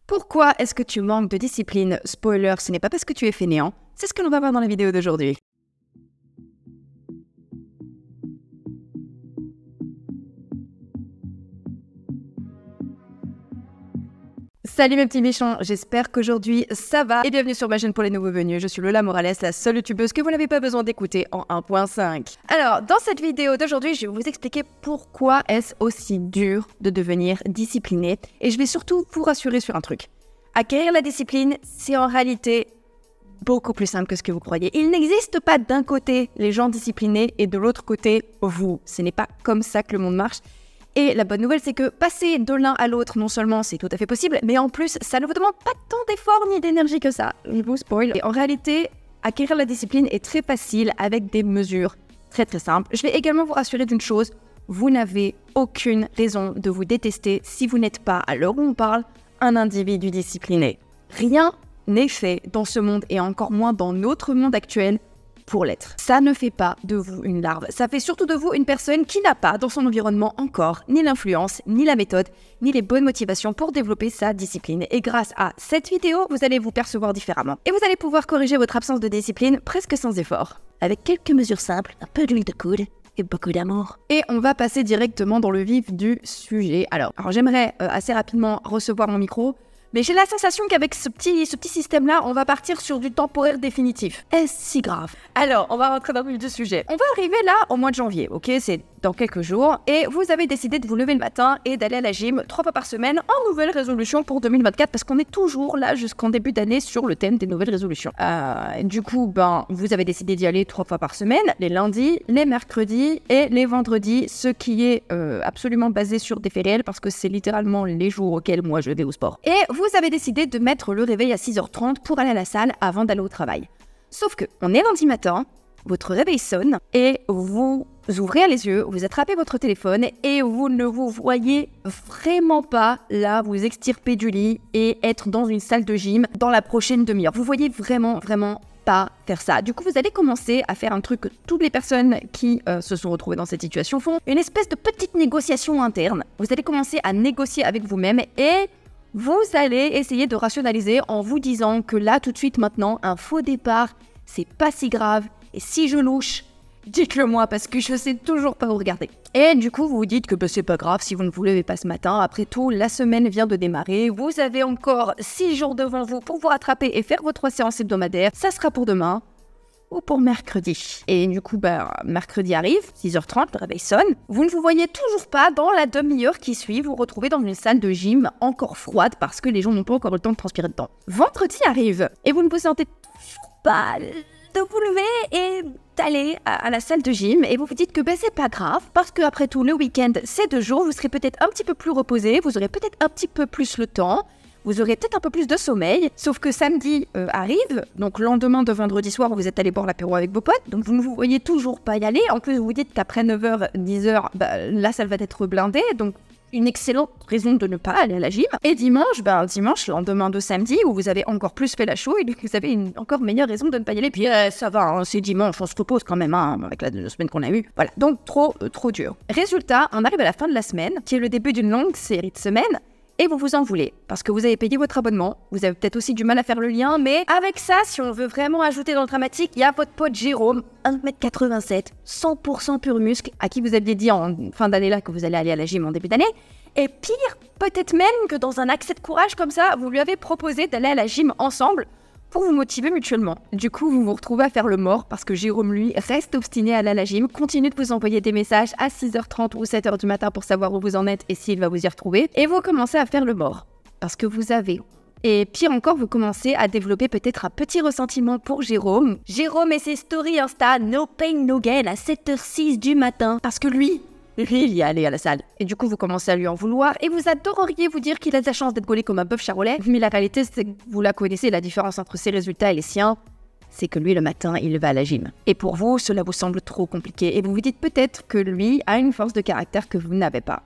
Pourquoi est-ce que tu manques de discipline? Spoiler, ce n'est pas parce que tu es fainéant. C'est ce que l'on va voir dans la vidéo d'aujourd'hui. Salut mes petits méchants, j'espère qu'aujourd'hui ça va et bienvenue sur ma chaîne pour les nouveaux venus. Je suis Lola Morales, la seule youtubeuse que vous n'avez pas besoin d'écouter en 1.5. Alors, dans cette vidéo d'aujourd'hui, je vais vous expliquer pourquoi est-ce aussi dur de devenir discipliné et je vais surtout vous rassurer sur un truc. Acquérir la discipline, c'est en réalité beaucoup plus simple que ce que vous croyez. Il n'existe pas d'un côté les gens disciplinés et de l'autre côté vous. Ce n'est pas comme ça que le monde marche. Et la bonne nouvelle, c'est que passer de l'un à l'autre, non seulement c'est tout à fait possible, mais en plus, ça ne vous demande pas tant d'efforts ni d'énergie que ça. Je vous spoil. Et en réalité, acquérir la discipline est très facile avec des mesures très simples. Je vais également vous rassurer d'une chose, vous n'avez aucune raison de vous détester si vous n'êtes pas, à l'heure où on parle, un individu discipliné. Rien n'est fait dans ce monde et encore moins dans notre monde actuel pour l'être. Ça ne fait pas de vous une larve, ça fait surtout de vous une personne qui n'a pas dans son environnement encore ni l'influence, ni la méthode, ni les bonnes motivations pour développer sa discipline. Et grâce à cette vidéo, vous allez vous percevoir différemment. Et vous allez pouvoir corriger votre absence de discipline presque sans effort. Avec quelques mesures simples, un peu d'huile de coude et beaucoup d'amour. Et on va passer directement dans le vif du sujet. Alors j'aimerais assez rapidement recevoir mon micro, mais j'ai la sensation qu'avec ce petit système-là, on va partir sur du temporaire définitif. Est-ce si grave? Alors, on va rentrer dans le vif du sujet. On va arriver là au mois de janvier, ok? C'est dans quelques jours. Et vous avez décidé de vous lever le matin et d'aller à la gym 3 fois par semaine en nouvelle résolution pour 2024 parce qu'on est toujours là jusqu'en début d'année sur le thème des nouvelles résolutions. Du coup, vous avez décidé d'y aller 3 fois par semaine, les lundis, les mercredis et les vendredis, ce qui est absolument basé sur des faits réels parce que c'est littéralement les jours auxquels moi je vais au sport. Et vous avez décidé de mettre le réveil à 6h30 pour aller à la salle avant d'aller au travail. Sauf que on est lundi matin, votre réveil sonne et vous ouvrez les yeux, vous attrapez votre téléphone et vous ne vous voyez vraiment pas là vous extirper du lit et être dans une salle de gym dans la prochaine demi-heure. Vous voyez vraiment pas faire ça. Du coup, vous allez commencer à faire un truc que toutes les personnes qui se sont retrouvées dans cette situation font, une espèce de petite négociation interne. Vous allez commencer à négocier avec vous-même et vous allez essayer de rationaliser en vous disant que là, tout de suite, maintenant, un faux départ, c'est pas si grave. Et si je louche, dites-le moi parce que je sais toujours pas où regarder. Et du coup, vous vous dites que c'est pas grave si vous ne vous levez pas ce matin. Après tout, la semaine vient de démarrer. Vous avez encore 6 jours devant vous pour vous rattraper et faire vos 3 séances hebdomadaires. Ça sera pour demain ou pour mercredi. Et du coup, mercredi arrive, 6h30, le réveil sonne. Vous ne vous voyez toujours pas dans la demi-heure qui suit. Vous vous retrouvez dans une salle de gym encore froide parce que les gens n'ont pas encore le temps de transpirer dedans. Vendredi arrive et vous ne vous sentez toujours pas de vous lever et d'aller à la salle de gym et vous vous dites que c'est pas grave parce que après tout le week-end c'est 2 jours, vous serez peut-être un petit peu plus reposé, vous aurez peut-être un petit peu plus le temps, vous aurez peut-être un peu plus de sommeil, sauf que samedi arrive, donc lendemain de vendredi soir vous êtes allé boire l'apéro avec vos potes, donc vous ne vous voyez toujours pas y aller, en plus vous vous dites qu'après 9h, 10h, la salle va être blindée, donc une excellente raison de ne pas aller à la gym. Et dimanche, lendemain de samedi, où vous avez encore plus fait la chouille, donc vous avez une encore meilleure raison de ne pas y aller. Puis ça va, hein, c'est dimanche, on se repose quand même, avec la semaine qu'on a eue. Voilà, donc trop dur. Résultat, on arrive à la fin de la semaine, qui est le début d'une longue série de semaines, et vous vous en voulez, parce que vous avez payé votre abonnement, vous avez peut-être aussi du mal à faire le lien, mais avec ça, si on veut vraiment ajouter dans le dramatique, il y a votre pote Jérôme, 1m87, 100% pur muscle, à qui vous aviez dit en fin d'année là que vous allez aller à la gym en début d'année, et pire, peut-être même que dans un accès de courage comme ça, vous lui avez proposé d'aller à la gym ensemble pour vous motiver mutuellement. Du coup, vous vous retrouvez à faire le mort parce que Jérôme, lui, reste obstiné à aller à la gym, continue de vous envoyer des messages à 6h30 ou 7h du matin pour savoir où vous en êtes et s'il va vous y retrouver. Et vous commencez à faire le mort parce que vous avez... Et pire encore, vous commencez à développer peut-être un petit ressentiment pour Jérôme. Jérôme et ses stories Insta, no pain, no gain à 7h06 du matin parce que lui, il y est allé à la salle. Et du coup, vous commencez à lui en vouloir et vous adoreriez vous dire qu'il a de la chance d'être gaulé comme un bœuf charolais. Mais la réalité, c'est que vous la connaissez, la différence entre ses résultats et les siens, c'est que lui, le matin, il va à la gym. Et pour vous, cela vous semble trop compliqué. Et vous vous dites peut-être que lui a une force de caractère que vous n'avez pas.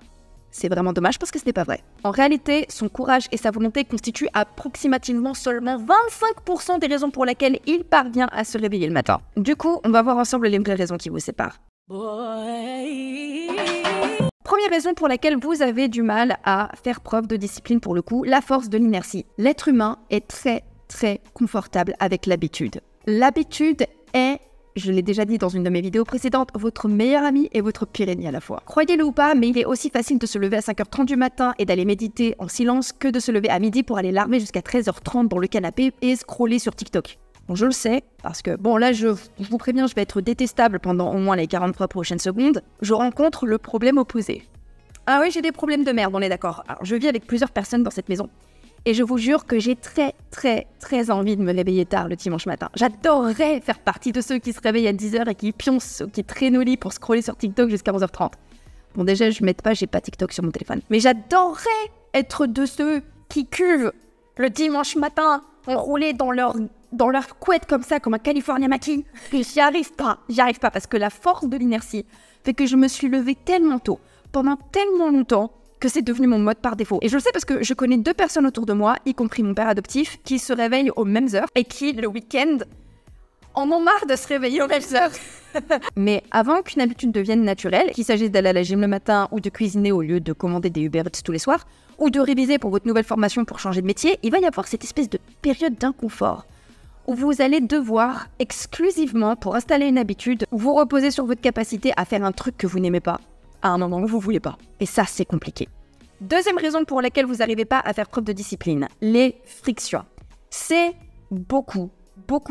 C'est vraiment dommage parce que ce n'est pas vrai. En réalité, son courage et sa volonté constituent approximativement seulement 25% des raisons pour lesquelles il parvient à se réveiller le matin. Du coup, on va voir ensemble les vraies raisons qui vous séparent. Première raison pour laquelle vous avez du mal à faire preuve de discipline pour le coup, la force de l'inertie. L'être humain est très confortable avec l'habitude. L'habitude est, je l'ai déjà dit dans une de mes vidéos précédentes, votre meilleur ami et votre pire ennemi à la fois. Croyez-le ou pas, mais il est aussi facile de se lever à 5h30 du matin et d'aller méditer en silence que de se lever à midi pour aller larmer jusqu'à 13h30 dans le canapé et scroller sur TikTok. Bon, je le sais, parce que, bon, là, je vous préviens, je vais être détestable pendant au moins les 43 prochaines secondes. Je rencontre le problème opposé. Ah oui, j'ai des problèmes de merde, on est d'accord. Alors, je vis avec plusieurs personnes dans cette maison. Et je vous jure que j'ai très envie de me réveiller tard le dimanche matin. J'adorerais faire partie de ceux qui se réveillent à 10h et qui pioncent, qui traînent au lit pour scroller sur TikTok jusqu'à 11h30. Bon, déjà, j'ai pas TikTok sur mon téléphone. Mais j'adorerais être de ceux qui cuvent le dimanche matin, enroulés dans leur couette comme ça, comme un California Maki. J'y arrive pas parce que la force de l'inertie fait que je me suis levée tellement tôt, pendant tellement longtemps, que c'est devenu mon mode par défaut. Et je le sais parce que je connais 2 personnes autour de moi, y compris mon père adoptif, qui se réveillent aux mêmes heures et qui, le week-end, en ont marre de se réveiller aux mêmes heures. Mais avant qu'une habitude devienne naturelle, qu'il s'agisse d'aller à la gym le matin ou de cuisiner au lieu de commander des Uber Eats tous les soirs, ou de réviser pour votre nouvelle formation pour changer de métier, il va y avoir cette espèce de période d'inconfort où vous allez devoir exclusivement, pour installer une habitude, vous reposer sur votre capacité à faire un truc que vous n'aimez pas, à un moment où vous ne voulez pas. Et ça, c'est compliqué. Deuxième raison pour laquelle vous n'arrivez pas à faire preuve de discipline, les frictions. C'est beaucoup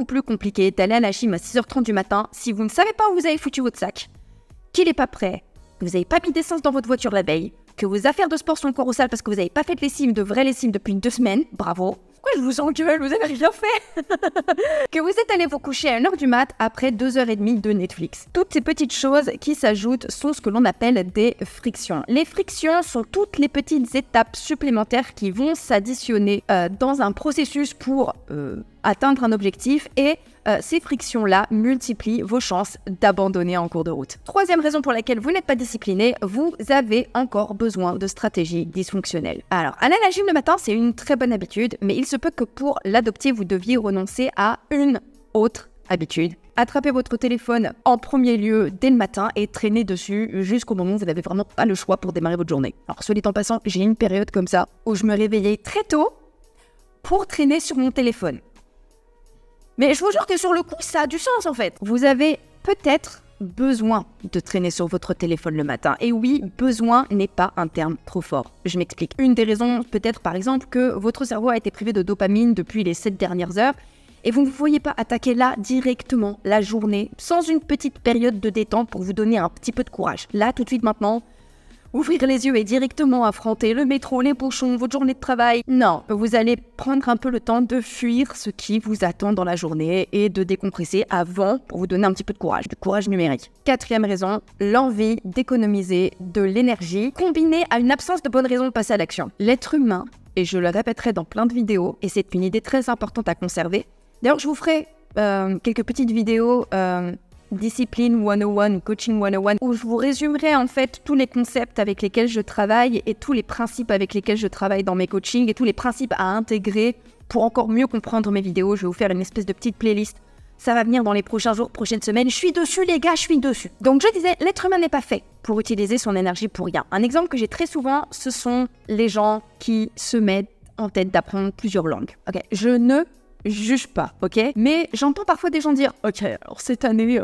plus compliqué d'aller à la gym à 6h30 du matin si vous ne savez pas où vous avez foutu votre sac, qu'il n'est pas prêt, que vous n'avez pas mis d'essence dans votre voiture la veille, que vos affaires de sport sont encore au sale parce que vous n'avez pas fait de lessive, de vraie lessive depuis 2 semaines, bravo. Pourquoi je vous engueule, vous n'avez rien fait. Que vous êtes allé vous coucher à 1h du mat après 2h30 de Netflix. Toutes ces petites choses qui s'ajoutent sont ce que l'on appelle des frictions. Les frictions sont toutes les petites étapes supplémentaires qui vont s'additionner dans un processus pour atteindre un objectif et ces frictions-là multiplient vos chances d'abandonner en cours de route. Troisième raison pour laquelle vous n'êtes pas discipliné, vous avez encore besoin de stratégies dysfonctionnelles. Alors, aller à la gym le matin, c'est une très bonne habitude, mais il se peut que pour l'adopter, vous deviez renoncer à une autre habitude. Attrapez votre téléphone en premier lieu dès le matin et traînez dessus jusqu'au moment où vous n'avez vraiment pas le choix pour démarrer votre journée. Alors, soit dit en passant, j'ai une période comme ça où je me réveillais très tôt pour traîner sur mon téléphone. Mais je vous jure que sur le coup, ça a du sens en fait. Vous avez peut-être besoin de traîner sur votre téléphone le matin. Et oui, besoin n'est pas un terme trop fort. Je m'explique. Une des raisons, peut-être par exemple, que votre cerveau a été privé de dopamine depuis les 7 dernières heures et vous ne voyez pas attaquer là directement la journée sans une petite période de détente pour vous donner un petit peu de courage. Là, tout de suite maintenant, ouvrir les yeux et directement affronter le métro, les bouchons, votre journée de travail. Non, vous allez prendre un peu le temps de fuir ce qui vous attend dans la journée et de décompresser avant pour vous donner un petit peu de courage numérique. Quatrième raison, l'envie d'économiser de l'énergie combinée à une absence de bonnes raisons de passer à l'action. L'être humain, et je le répéterai dans plein de vidéos, et c'est une idée très importante à conserver. D'ailleurs, je vous ferai quelques petites vidéos Discipline 101 ou Coaching 101 où je vous résumerai en fait tous les concepts avec lesquels je travaille et tous les principes avec lesquels je travaille dans mes coachings et tous les principes à intégrer pour encore mieux comprendre mes vidéos. Je vais vous faire une espèce de petite playlist. Ça va venir dans les prochains jours, prochaines semaines. Je suis dessus les gars, je suis dessus. Donc je disais, l'être humain n'est pas fait pour utiliser son énergie pour rien. Un exemple que j'ai très souvent, ce sont les gens qui se mettent en tête d'apprendre plusieurs langues. Ok, je ne juge pas, ok? Mais j'entends parfois des gens dire « Ok, alors cette année,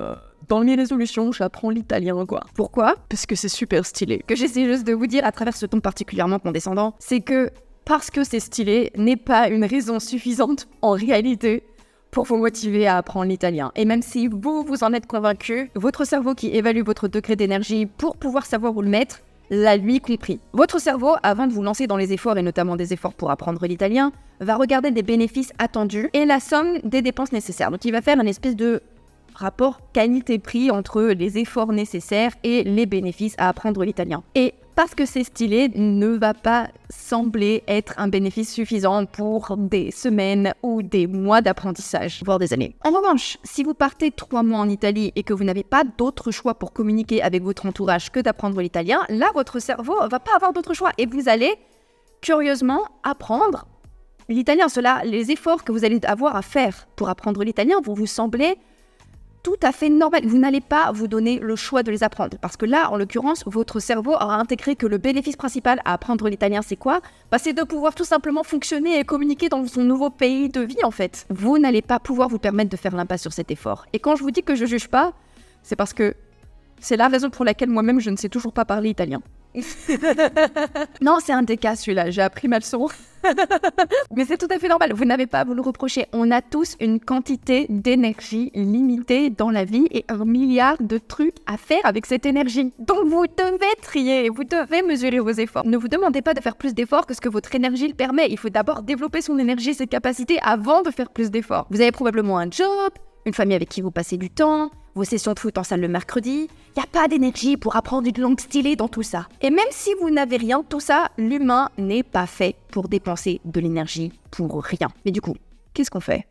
dans mes résolutions, j'apprends l'italien, quoi. » Pourquoi? Parce que c'est super stylé. Que j'essaie juste de vous dire à travers ce ton particulièrement condescendant, c'est que parce que c'est stylé n'est pas une raison suffisante, en réalité, pour vous motiver à apprendre l'italien. Et même si vous en êtes convaincu, votre cerveau qui évalue votre degré d'énergie pour pouvoir savoir où le mettre, l'a lui compris. Votre cerveau, avant de vous lancer dans les efforts, et notamment des efforts pour apprendre l'italien, va regarder des bénéfices attendus et la somme des dépenses nécessaires. Donc il va faire une espèce de rapport qualité-prix entre les efforts nécessaires et les bénéfices à apprendre l'italien. Et parce que c'est stylé, ne va pas sembler être un bénéfice suffisant pour des semaines ou des mois d'apprentissage, voire des années. En revanche, si vous partez 3 mois en Italie et que vous n'avez pas d'autre choix pour communiquer avec votre entourage que d'apprendre l'italien, là, votre cerveau va pas avoir d'autre choix et vous allez, curieusement, apprendre l'italien. Les efforts que vous allez avoir à faire pour apprendre l'italien vont vous sembler tout à fait normal. Vous n'allez pas vous donner le choix de les apprendre. Parce que là, en l'occurrence, votre cerveau aura intégré que le bénéfice principal à apprendre l'italien, c'est quoi? C'est de pouvoir tout simplement fonctionner et communiquer dans son nouveau pays de vie, en fait. Vous n'allez pas pouvoir vous permettre de faire l'impasse sur cet effort. Et quand je vous dis que je juge pas, c'est parce que c'est la raison pour laquelle moi-même, je ne sais toujours pas parler italien. Non, c'est un des cas celui-là, j'ai appris ma leçon. Mais c'est tout à fait normal, vous n'avez pas à vous le reprocher. On a tous une quantité d'énergie limitée dans la vie et 1 milliard de trucs à faire avec cette énergie. Donc vous devez trier, vous devez mesurer vos efforts. Ne vous demandez pas de faire plus d'efforts que ce que votre énergie le permet. Il faut d'abord développer son énergie, ses capacités avant de faire plus d'efforts. Vous avez probablement un job, une famille avec qui vous passez du temps, vos sessions de foot en salle le mercredi. Il n'y a pas d'énergie pour apprendre une langue stylée dans tout ça. Et même si vous n'avez rien de tout ça, l'humain n'est pas fait pour dépenser de l'énergie pour rien. Mais du coup, qu'est-ce qu'on fait?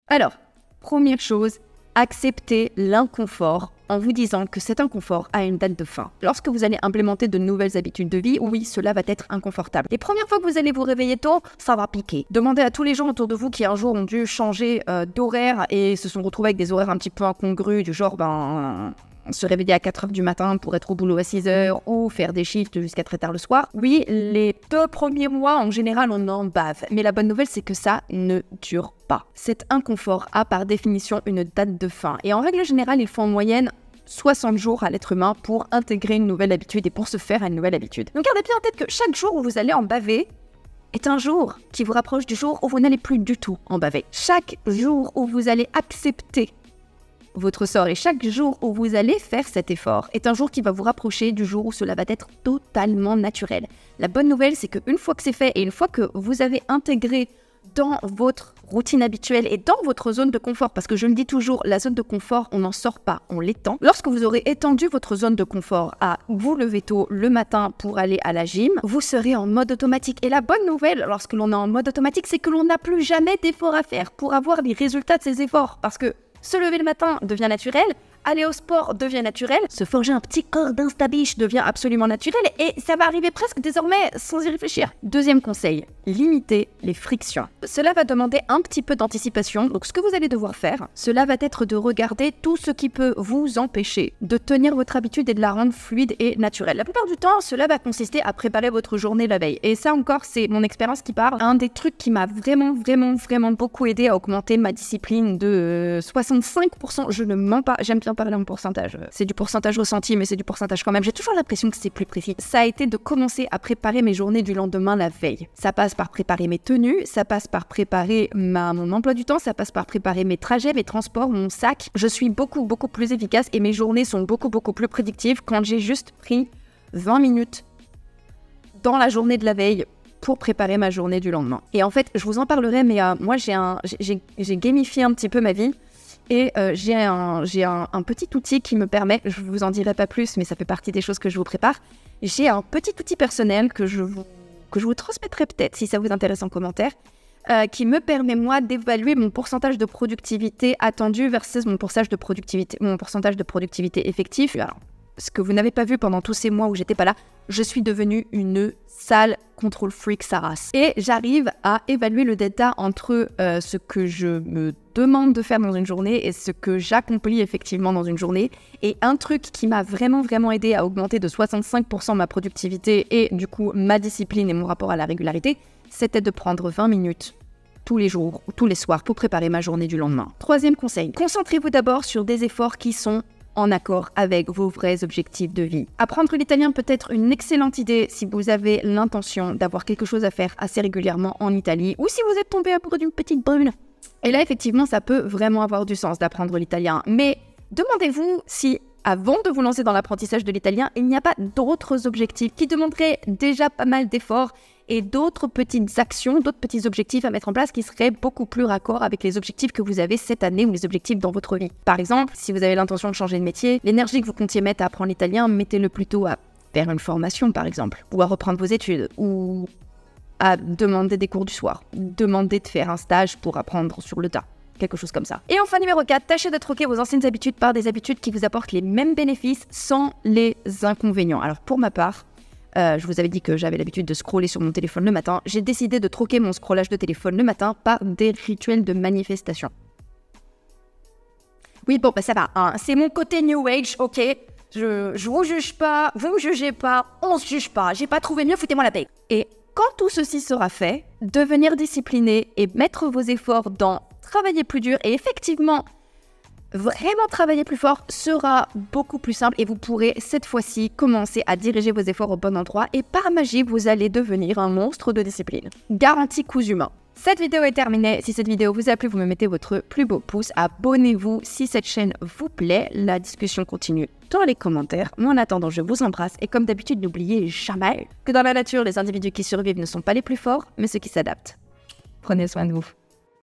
Alors, première chose, acceptez l'inconfort en vous disant que cet inconfort a une date de fin. Lorsque vous allez implémenter de nouvelles habitudes de vie, oui, cela va être inconfortable. Les premières fois que vous allez vous réveiller tôt, ça va piquer. Demandez à tous les gens autour de vous qui un jour ont dû changer d'horaire et se sont retrouvés avec des horaires un petit peu incongrus, du genre, se réveiller à 4h du matin pour être au boulot à 6h ou faire des shifts jusqu'à très tard le soir. Oui, les 2 premiers mois, en général, on en bave. Mais la bonne nouvelle, c'est que ça ne dure pas. Cet inconfort a par définition une date de fin. Et en règle générale, il faut en moyenne 60 jours à l'être humain pour intégrer une nouvelle habitude et pour se faire à une nouvelle habitude. Donc gardez bien en tête que chaque jour où vous allez en baver est un jour qui vous rapproche du jour où vous n'allez plus du tout en baver. Chaque jour où vous allez accepter votre sort et chaque jour où vous allez faire cet effort est un jour qui va vous rapprocher du jour où cela va être totalement naturel. La bonne nouvelle, c'est qu'une fois que c'est fait et une fois que vous avez intégré dans votre routine habituelle et dans votre zone de confort, parce que je le dis toujours, la zone de confort, on n'en sort pas, on l'étend. Lorsque vous aurez étendu votre zone de confort à vous lever tôt le matin pour aller à la gym, vous serez en mode automatique. Et la bonne nouvelle, lorsque l'on est en mode automatique, c'est que l'on n'a plus jamais d'efforts à faire pour avoir les résultats de ces efforts. Parce que se lever le matin devient naturel, aller au sport devient naturel, se forger un petit corps d'instabiche devient absolument naturel et ça va arriver presque désormais sans y réfléchir. Deuxième conseil, limitez les frictions. Cela va demander un petit peu d'anticipation, donc ce que vous allez devoir faire, cela va être de regarder tout ce qui peut vous empêcher de tenir votre habitude et de la rendre fluide et naturelle. La plupart du temps, cela va consister à préparer votre journée la veille. Et ça encore, c'est mon expérience qui parle. Un des trucs qui m'a vraiment beaucoup aidé à augmenter ma discipline de 65%. Je ne mens pas, j'aime bien parler en pourcentage. C'est du pourcentage ressenti, mais c'est du pourcentage quand même. J'ai toujours l'impression que c'est plus précis. Ça a été de commencer à préparer mes journées du lendemain la veille. Ça passe par préparer mes tenues, ça passe par préparer mon emploi du temps, ça passe par préparer mes trajets, mes transports, mon sac. Je suis beaucoup plus efficace et mes journées sont beaucoup plus prédictives quand j'ai juste pris 20 minutes dans la journée de la veille pour préparer ma journée du lendemain. Et en fait, je vous en parlerai, mais moi j'ai gamifié un petit peu ma vie. Et j'ai un petit outil qui me permet, je vous en dirai pas plus, mais ça fait partie des choses que je vous prépare. J'ai un petit outil personnel que je vous transmettrai peut-être si ça vous intéresse en commentaire, qui me permet moi d'évaluer mon pourcentage de productivité attendu versus mon pourcentage de productivité effectif. Alors, ce que vous n'avez pas vu pendant tous ces mois où j'étais pas là, je suis devenue une sale control freak sa race. Et j'arrive à évaluer le data entre ce que je me demande de faire dans une journée et ce que j'accomplis effectivement dans une journée. Et un truc qui m'a vraiment aidé à augmenter de 65% ma productivité et du coup ma discipline et mon rapport à la régularité, c'était de prendre 20 minutes tous les jours ou tous les soirs pour préparer ma journée du lendemain. Troisième conseil, concentrez-vous d'abord sur des efforts qui sont en accord avec vos vrais objectifs de vie. Apprendre l'italien peut être une excellente idée si vous avez l'intention d'avoir quelque chose à faire assez régulièrement en Italie ou si vous êtes tombé amoureux d'une petite brune. Et là, effectivement, ça peut vraiment avoir du sens d'apprendre l'italien. Mais demandez-vous si, avant de vous lancer dans l'apprentissage de l'italien, il n'y a pas d'autres objectifs qui demanderaient déjà pas mal d'efforts et d'autres petites actions, d'autres petits objectifs à mettre en place qui seraient beaucoup plus raccords avec les objectifs que vous avez cette année ou les objectifs dans votre vie. Par exemple, si vous avez l'intention de changer de métier, l'énergie que vous comptiez mettre à apprendre l'italien, mettez-le plutôt à faire une formation par exemple, ou à reprendre vos études, ou à demander des cours du soir, demander de faire un stage pour apprendre sur le tas. Quelque chose comme ça. Et enfin, numéro 4, tâchez de troquer vos anciennes habitudes par des habitudes qui vous apportent les mêmes bénéfices sans les inconvénients. Alors pour ma part, je vous avais dit que j'avais l'habitude de scroller sur mon téléphone le matin. J'ai décidé de troquer mon scrollage de téléphone le matin par des rituels de manifestation. Oui, bon, bah ça va, hein. C'est mon côté New Age, ok. Je vous juge pas, vous me jugez pas, on se juge pas. J'ai pas trouvé mieux, foutez-moi la paix. Et quand tout ceci sera fait, devenir discipliné et mettre vos efforts dans travailler plus dur et effectivement vraiment travailler plus fort sera beaucoup plus simple et vous pourrez cette fois-ci commencer à diriger vos efforts au bon endroit et par magie vous allez devenir un monstre de discipline. Garantie coups humains. Cette vidéo est terminée. Si cette vidéo vous a plu, vous me mettez votre plus beau pouce. Abonnez-vous si cette chaîne vous plaît. La discussion continue dans les commentaires. Moi en attendant, je vous embrasse et comme d'habitude, n'oubliez jamais que dans la nature, les individus qui survivent ne sont pas les plus forts, mais ceux qui s'adaptent. Prenez soin de vous.